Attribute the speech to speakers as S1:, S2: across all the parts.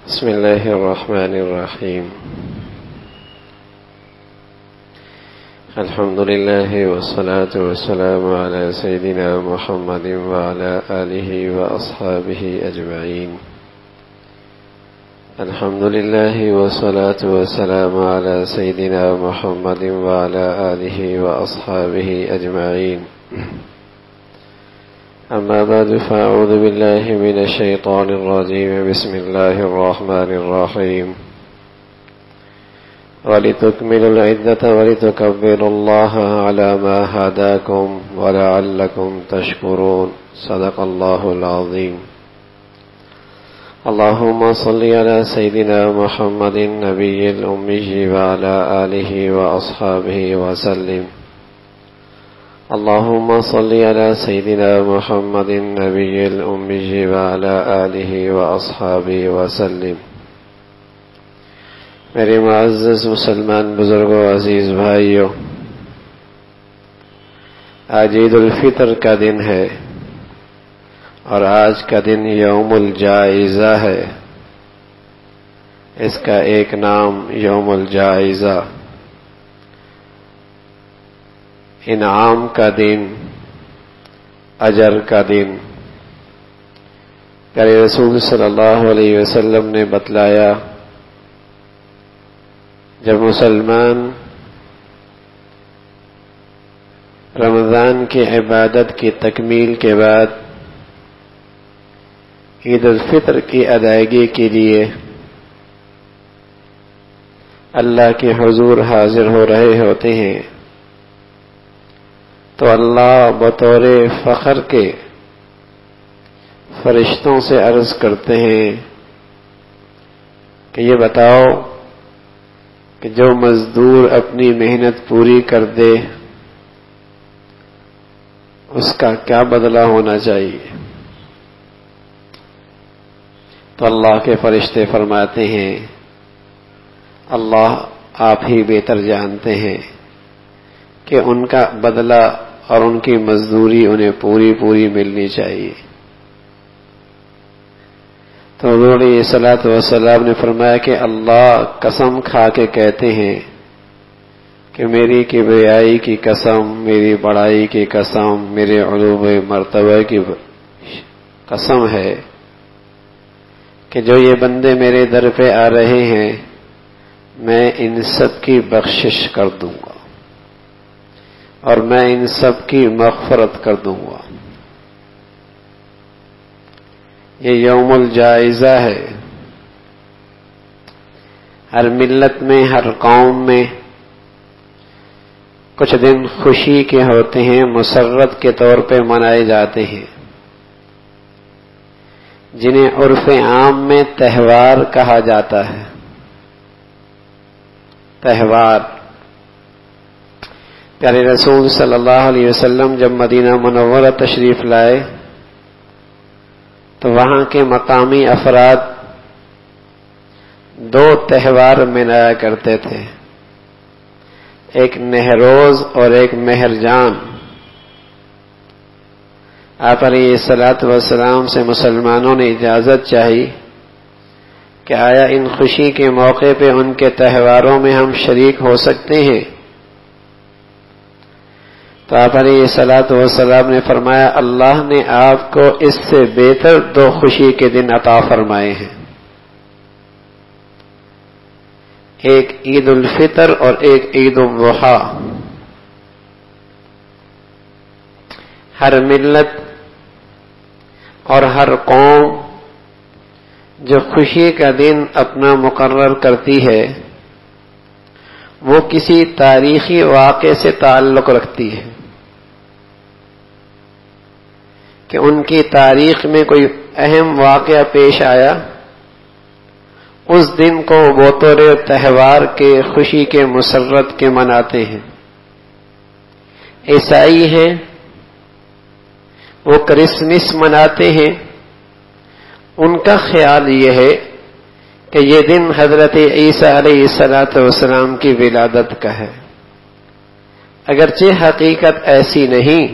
S1: بسم الله الرحمن الرحيم. الحمد لله والصلاة والسلام على سيدنا محمد وعلى آله وأصحابه أجمعين. الحمد لله والصلاة والسلام على سيدنا محمد وعلى آله وأصحابه أجمعين. أما بعد فأعوذ بالله من الشيطان الرجيم. بسم الله الرحمن الرحيم. ولتكملوا العدة ولتكبروا الله على ما هداكم ولعلكم تشكرون. صدق الله العظيم. اللهم صل على سيدنا محمد النبي الأمي وعلى آله وأصحابه وسلم. اللهم صل على سيدنا محمد النبي الأمي وعلى آله وأصحابه وسلم. میرے معزز مسلمان بزرگوں، عزیز بھائیوں، آج عید الفطر کا دن ہے اور آج کا دن یوم الجائزہ ہے. اس کا ایک نام یوم الجائزہ، انعام کا دن، اجر کا دن. پیارے رسول صلی اللہ علیہ وسلم نے بتلایا، جب مسلمان رمضان کی عبادت کی تکمیل کے بعد عید الفطر کی ادائیگی کے لیے اللہ کے حضور حاضر ہو رہے ہوتے ہیں، تو اللہ بطور فخر کے فرشتوں سے عرض کرتے ہیں کہ یہ بتاؤ کہ جو مزدور اپنی محنت پوری کر دے اس کا کیا بدلہ ہونا چاہیے؟ تو اللہ کے فرشتے فرماتے ہیں، اللہ آپ ہی بہتر جانتے ہیں کہ ان کا بدلہ اور ان کی مزدوری انہیں پوری ملنی چاہیے. تو حضور علیہ الصلوۃ والسلام نے فرمایا کہ اللہ قسم کھا کے کہتے ہیں کہ میری کبریائی کی قسم، میری بڑائی کی قسم، میرے علو مرتبہ کی قسم ہے کہ جو یہ بندے میرے در پہ آ رہے ہیں میں ان سب کی بخشش کر دوں گا اور میں ان سب کی مغفرت کر دوں گا. یہ یوم الجائزہ ہے. ہر ملت میں، ہر قوم میں کچھ دن خوشی کے ہوتے ہیں، مسرت کے طور پہ منائے جاتے ہیں، جنہیں عرف عام میں تہوار کہا جاتا ہے. تہوار. پیارے رسول صلی اللہ علیہ وسلم جب مدینہ منورہ تشریف لائے تو وہاں کے مقامی افراد دو تہوار منایا کرتے تھے، ایک نہروز اور ایک مہرجان. آپ علیہ الصلوۃ والسلام سے مسلمانوں نے اجازت چاہی کہ آیا ان خوشی کے موقع پہ ان کے تہواروں میں ہم شریک ہو سکتے ہیں؟ تو آپ علیہ الصلوۃ والسلام نے فرمایا اللہ نے آپ کو اس سے بہتر دو خوشی کے دن عطا فرمائے ہیں، ایک عید الفطر اور ایک عید الاضحیٰ. ہر ملت اور ہر قوم جو خوشی کا دن اپنا مقرر کرتی ہے وہ کسی تاریخی واقعے سے تعلق رکھتی ہے کہ ان کی تاریخ میں کوئی اہم واقعہ پیش آیا، اس دن کو بطور تہوار کے، خوشی کے، مسرت کے مناتے ہیں. عیسائی ہیں وہ کرسمس مناتے ہیں. ان کا خیال یہ ہے کہ یہ دن حضرت عیسیٰ علیہ السلام کی ولادت کا ہے، اگرچہ حقیقت ایسی نہیں،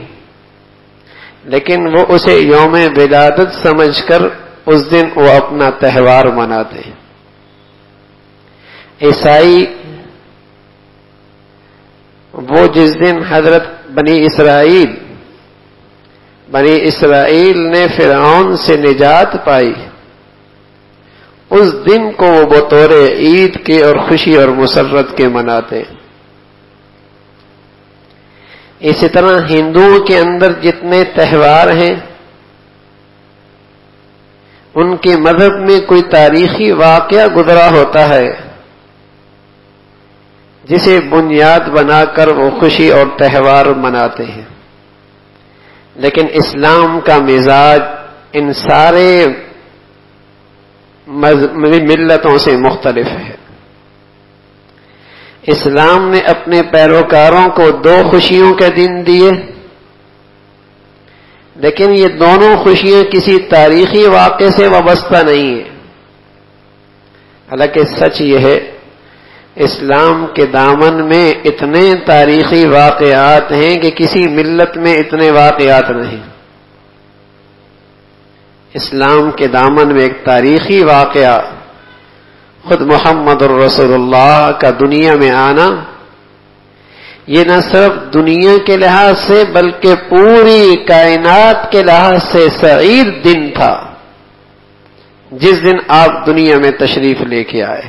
S1: لیکن وہ اسے یوم ولادت سمجھ کر اس دن وہ اپنا تہوار مناتے ہیں. عیسائی وہ جس دن حضرت بنی اسرائیل نے فرعون سے نجات پائی، اس دن کو وہ بطور عید کے اور خوشی اور مسرت کے مناتے. اسی طرح ہندوؤں کے اندر جتنے تہوار ہیں، ان کے مذہب میں کوئی تاریخی واقعہ گزرا ہوتا ہے جسے بنیاد بنا کر وہ خوشی اور تہوار مناتے ہیں. لیکن اسلام کا مزاج ان سارے ملتوں سے مختلف ہے. اسلام نے اپنے پیروکاروں کو 2 خوشیوں کے دن دیے، لیکن یہ دونوں خوشیاں کسی تاریخی واقعے سے وابستہ نہیں ہیں. حالانکہ سچ یہ ہے اسلام کے دامن میں اتنے تاریخی واقعات ہیں کہ کسی ملت میں اتنے واقعات نہیں. اسلام کے دامن میں ایک تاریخی واقعہ خود محمد الرسول اللہ کا دنیا میں آنا، یہ نہ صرف دنیا کے لحاظ سے بلکہ پوری کائنات کے لحاظ سے سعید دن تھا جس دن آپ دنیا میں تشریف لے کے آئے.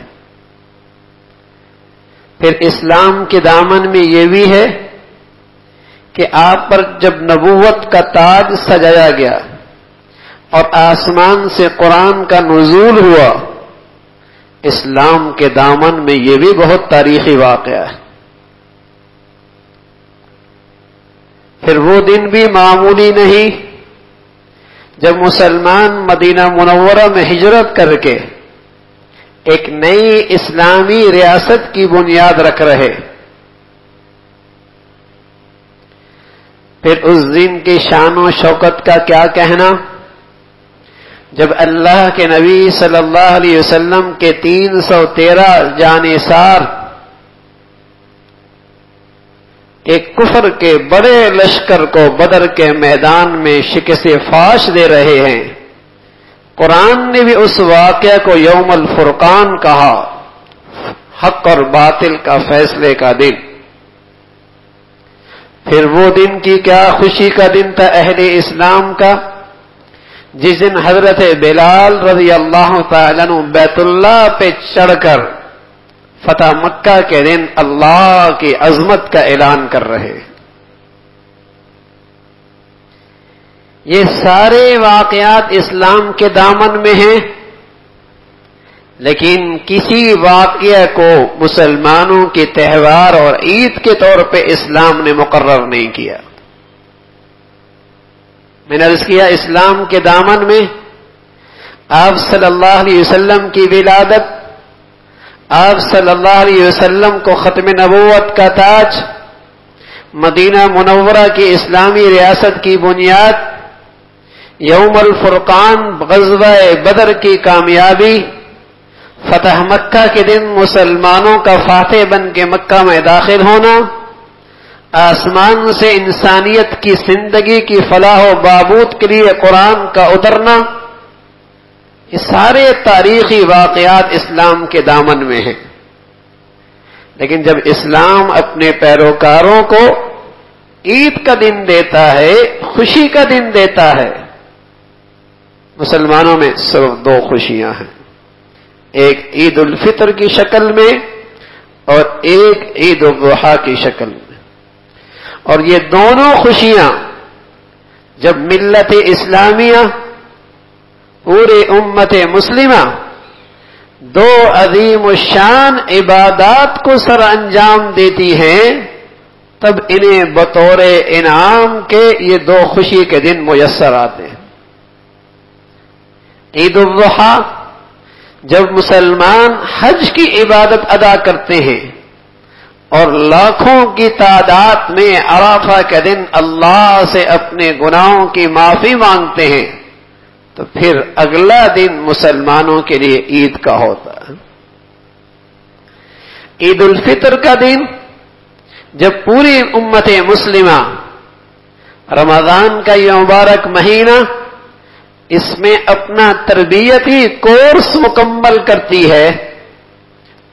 S1: پھر اسلام کے دامن میں یہ بھی ہے کہ آپ پر جب نبوت کا تاج سجایا گیا اور آسمان سے قرآن کا نزول ہوا، اسلام کے دامن میں یہ بھی بہت تاریخی واقعہ ہے. پھر وہ دن بھی معمولی نہیں جب مسلمان مدینہ منورہ میں ہجرت کر کے ایک نئی اسلامی ریاست کی بنیاد رکھ رہے. پھر اس دن کی شان و شوکت کا کیا کہنا جب اللہ کے نبی صلی اللہ علیہ وسلم کے 313 جانثار ایک کفر کے بڑے لشکر کو بدر کے میدان میں شکست فاش دے رہے ہیں. قرآن نے بھی اس واقعہ کو یوم الفرقان کہا، حق اور باطل کا فیصلے کا دن. پھر وہ دن کی کیا خوشی کا دن تھا اہل اسلام کا، جس دن حضرت بلال رضی اللہ تعالیٰ عنہ بیت اللہ پہ چڑھ کر فتح مکہ کے دن اللہ کی عظمت کا اعلان کر رہے. یہ سارے واقعات اسلام کے دامن میں ہیں، لیکن کسی واقعہ کو مسلمانوں کے تہوار اور عید کے طور پہ اسلام نے مقرر نہیں کیا. میں نے عرض کیا اسلام کے دامن میں آپ صلی اللہ علیہ وسلم کی ولادت، آپ صلی اللہ علیہ وسلم کو ختم نبوت کا تاج، مدینہ منورہ کی اسلامی ریاست کی بنیاد، یوم الفرقان غزوہ بدر کی کامیابی، فتح مکہ کے دن مسلمانوں کا فاتح بن کے مکہ میں داخل ہونا، آسمان سے انسانیت کی زندگی کی فلاح و بہبود کے لیے قرآن کا اترنا، یہ سارے تاریخی واقعات اسلام کے دامن میں ہیں. لیکن جب اسلام اپنے پیروکاروں کو عید کا دن دیتا ہے، خوشی کا دن دیتا ہے، مسلمانوں میں صرف 2 خوشیاں ہیں، ایک عید الفطر کی شکل میں اور ایک عید الاضحیٰ کی شکل میں. اور یہ دونوں خوشیاں جب ملت اسلامیہ، پوری امت مسلمہ 2 عظیم الشان عبادات کو سر انجام دیتی ہیں، تب انہیں بطور انعام کے یہ 2 خوشی کے دن میسر آتے ہیں. عید الاضحیٰ جب مسلمان حج کی عبادت ادا کرتے ہیں اور لاکھوں کی تعداد میں عرفہ کے دن اللہ سے اپنے گناہوں کی معافی مانگتے ہیں، تو پھر اگلا دن مسلمانوں کے لیے عید کا ہوتا ہے. عید الفطر کا دن جب پوری امت مسلمہ رمضان کا یہ مبارک مہینہ اس میں اپنا تربیتی کورس مکمل کرتی ہے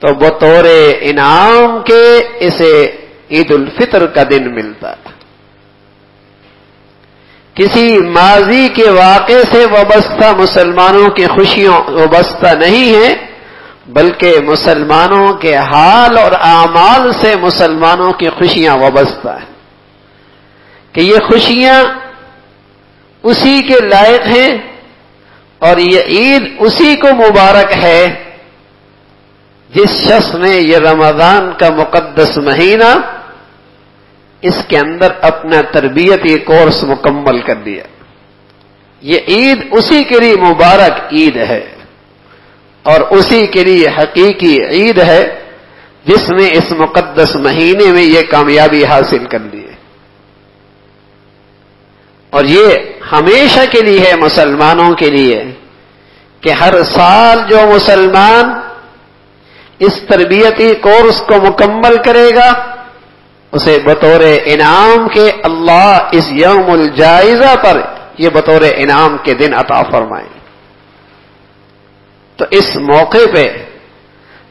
S1: تو بطور انعام کے اسے عید الفطر کا دن ملتا ہے. کسی ماضی کے واقعے سے وابستہ مسلمانوں کی خوشیاں وابستہ نہیں ہیں، بلکہ مسلمانوں کے حال اور اعمال سے مسلمانوں کی خوشیاں وابستہ ہیں کہ یہ خوشیاں اسی کے لائق ہیں اور یہ عید اسی کو مبارک ہے جس شخص نے یہ رمضان کا مقدس مہینہ اس کے اندر اپنا تربیتی کورس مکمل کر دیا. یہ عید اسی کے لیے مبارک عید ہے اور اسی کے لیے حقیقی عید ہے جس نے اس مقدس مہینے میں یہ کامیابی حاصل کر لی ہے. اور یہ ہمیشہ کے لیے ہے مسلمانوں کے لیے کہ ہر سال جو مسلمان اس تربیتی کورس کو مکمل کرے گا اسے بطور انعام کے اللہ اس یوم الجائزہ پر یہ بطور انعام کے دن عطا فرمائیں. تو اس موقع پہ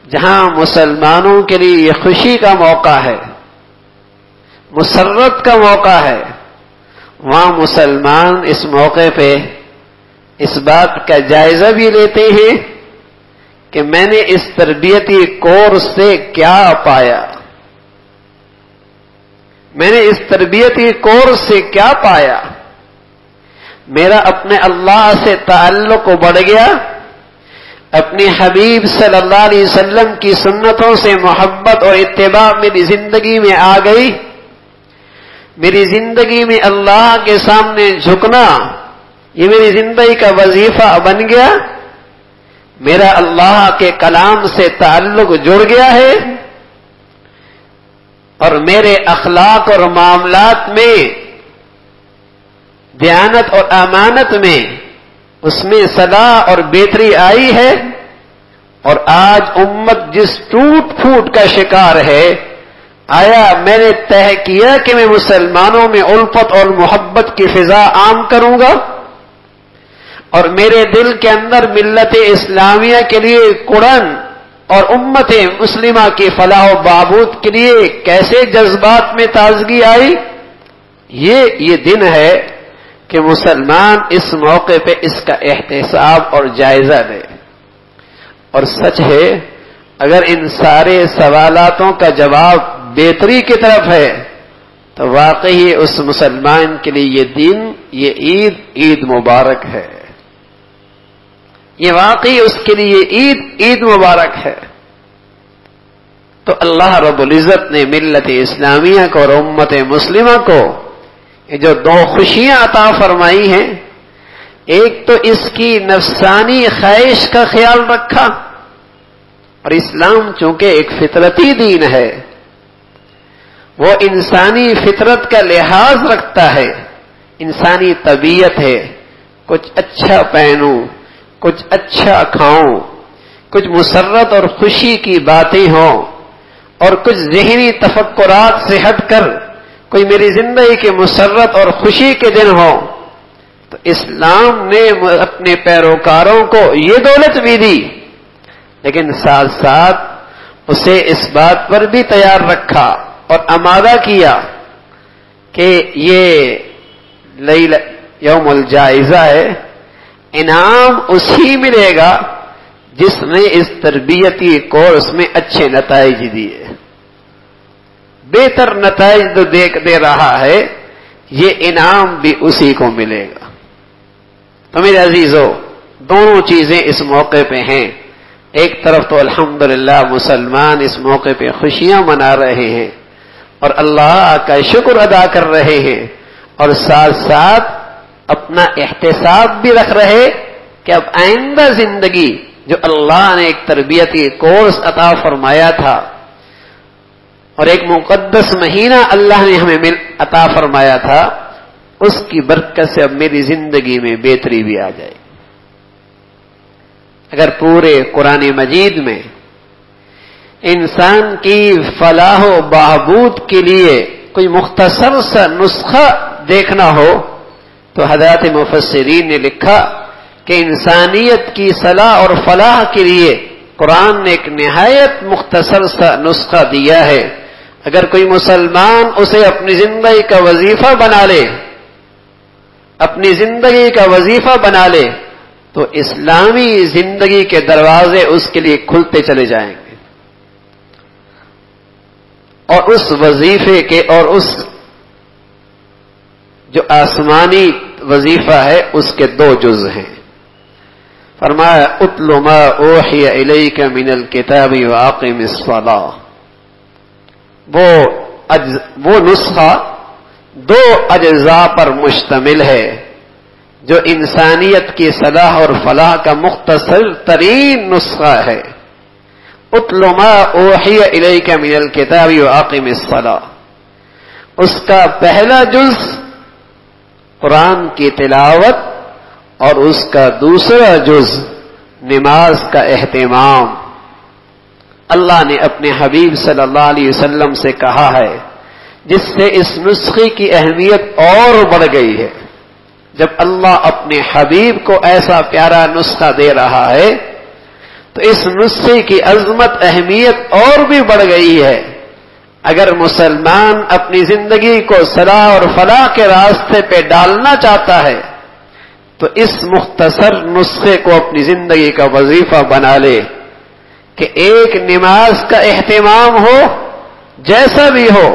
S1: جہاں مسلمانوں کے لیے یہ خوشی کا موقع ہے، مسرت کا موقع ہے، وہاں مسلمان اس موقع پہ اس بات کا جائزہ بھی لیتے ہیں کہ میں نے اس تربیتی کورس سے کیا پایا، میں نے اس تربیتی کورس سے کیا پایا. میرا اپنے اللہ سے تعلق بڑھ گیا، اپنے حبیب صلی اللہ علیہ وسلم کی سنتوں سے محبت اور اتباع میری زندگی میں آ گئی، میری زندگی میں اللہ کے سامنے جھکنا یہ میری زندگی کا وظیفہ بن گیا، میرا اللہ کے کلام سے تعلق جڑ گیا ہے اور میرے اخلاق اور معاملات میں دیانت اور امانت میں اس میں صلاح اور بہتری آئی ہے. اور آج امت جس ٹوٹ پھوٹ کا شکار ہے، آیا میں نے طے کیا کہ میں مسلمانوں میں الفت اور محبت کی فضا عام کروں گا اور میرے دل کے اندر ملت اسلامیہ کے لیے قرآن اور امت مسلمہ کی فلاح و بہبود کے لیے کیسے جذبات میں تازگی آئی. یہ دن ہے کہ مسلمان اس موقع پہ اس کا احتساب اور جائزہ لے. اور سچ ہے اگر ان سارے سوالاتوں کا جواب بہتری کی طرف ہے تو واقعی اس مسلمان کے لیے یہ دن، یہ عید مبارک ہے. یہ واقعی اس کے لیے عید مبارک ہے. تو اللہ رب العزت نے ملت اسلامیہ کو اور امت مسلمہ کو یہ جو دو خوشیاں عطا فرمائی ہیں، ایک تو اس کی نفسانی خواہش کا خیال رکھا، اور اسلام چونکہ ایک فطرتی دین ہے وہ انسانی فطرت کا لحاظ رکھتا ہے، انسانی طبیعت ہے کچھ اچھا پہنوں، کچھ اچھا کھاؤں، کچھ مسرت اور خوشی کی باتیں ہوں اور کچھ ذہنی تفکرات سے ہٹ کر کوئی میری زندگی کے مسرت اور خوشی کے دن ہو. تو اسلام نے اپنے پیروکاروں کو یہ دولت بھی دی، لیکن ساتھ ساتھ اسے اس بات پر بھی تیار رکھا اور آمادہ کیا کہ یہ یوم الجائزہ ہے، انعام اسی ملے گا جس نے اس تربیتی کورس میں اچھے نتائج دیے، بہتر نتائج جو دے رہا ہے یہ انعام بھی اسی کو ملے گا. تو میرے عزیزو دونوں چیزیں اس موقع پہ ہیں. ایک طرف تو الحمدللہ مسلمان اس موقع پہ خوشیاں منا رہے ہیں اور اللہ کا شکر ادا کر رہے ہیں، اور ساتھ ساتھ اپنا احتساب بھی رکھ رہے کہ اب آئندہ زندگی جو اللہ نے ایک تربیتی کورس عطا فرمایا تھا اور ایک مقدس مہینہ اللہ نے ہمیں عطا فرمایا تھا، اس کی برکت سے اب میری زندگی میں بہتری بھی آ جائے. اگر پورے قرآن مجید میں انسان کی فلاح و بہبود کے لیے کوئی مختصر سا نسخہ دیکھنا ہو تو حضرات مفسرین نے لکھا کہ انسانیت کی صلاح اور فلاح کے لیے قرآن نے ایک نہایت مختصر سا نسخہ دیا ہے. اگر کوئی مسلمان اسے اپنی زندگی کا وظیفہ بنا لے، اپنی زندگی کا وظیفہ بنا لے، تو اسلامی زندگی کے دروازے اس کے لیے کھلتے چلے جائیں گے. اور اس وظیفے کے اور اس جو آسمانی وظیفہ ہے اس کے دو جز ہیں. فرمایا اتل ما اوحی الیک من الکتاب واقم الصلاۃ. وہ نسخہ دو اجزاء پر مشتمل ہے جو انسانیت کی صلاح اور فلاح کا مختصر ترین نسخہ ہے. اتل ما اوحی الیک من الکتاب واقم الصلاۃ. اس کا پہلا جز قرآن کی تلاوت اور اس کا دوسرا جز نماز کا اہتمام. اللہ نے اپنے حبیب صلی اللہ علیہ وسلم سے کہا ہے، جس سے اس نسخے کی اہمیت اور بڑھ گئی ہے. جب اللہ اپنے حبیب کو ایسا پیارا نسخہ دے رہا ہے تو اس نسخے کی عظمت اہمیت اور بھی بڑھ گئی ہے. اگر مسلمان اپنی زندگی کو صلاح اور فلاح کے راستے پہ ڈالنا چاہتا ہے تو اس مختصر نسخے کو اپنی زندگی کا وظیفہ بنا لے کہ ایک نماز کا اہتمام ہو، جیسا بھی ہو،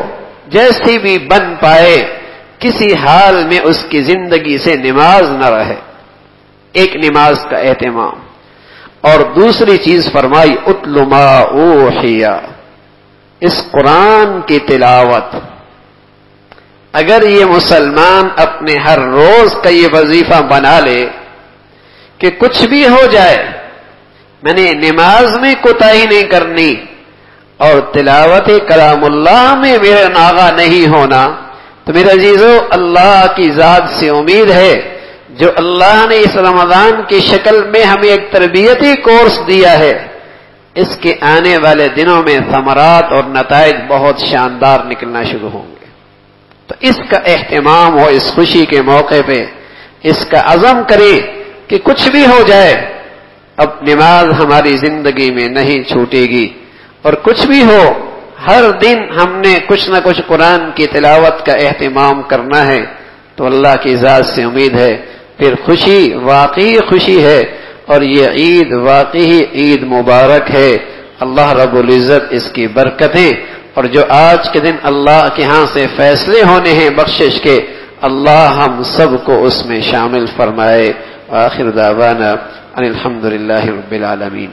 S1: جیسی بھی بن پائے، کسی حال میں اس کی زندگی سے نماز نہ رہے. ایک نماز کا اہتمام. اور دوسری چیز فرمائی اتل ما اوحی، اس قرآن کی تلاوت. اگر یہ مسلمان اپنے ہر روز کا یہ وظیفہ بنا لے کہ کچھ بھی ہو جائے میں نے نماز میں کوتاہی نہیں کرنی اور تلاوت کلام اللہ میں میرا ناغہ نہیں ہونا، تو میرے عزیزو اللہ کی ذات سے امید ہے جو اللہ نے اس رمضان کی شکل میں ہمیں ایک تربیتی کورس دیا ہے، اس کے آنے والے دنوں میں ثمرات اور نتائج بہت شاندار نکلنا شروع ہوں گے. تو اس کا اہتمام ہو اس خوشی کے موقع پہ، اس کا عزم کرے کہ کچھ بھی ہو جائے اب نماز ہماری زندگی میں نہیں چھوٹے گی. اور کچھ بھی ہو ہر دن ہم نے کچھ نہ کچھ قرآن کی تلاوت کا اہتمام کرنا ہے. تو اللہ کی ذات سے امید ہے پھر خوشی واقعی خوشی ہے، اور یہ عید واقعی عید مبارک ہے. اللہ رب العزت اس کی برکتیں اور جو آج کے دن اللہ کے ہاں سے فیصلے ہونے ہیں بخشش کے، اللہ ہم سب کو اس میں شامل فرمائے. آخر دعوانا ان الحمد للہ رب العالمین.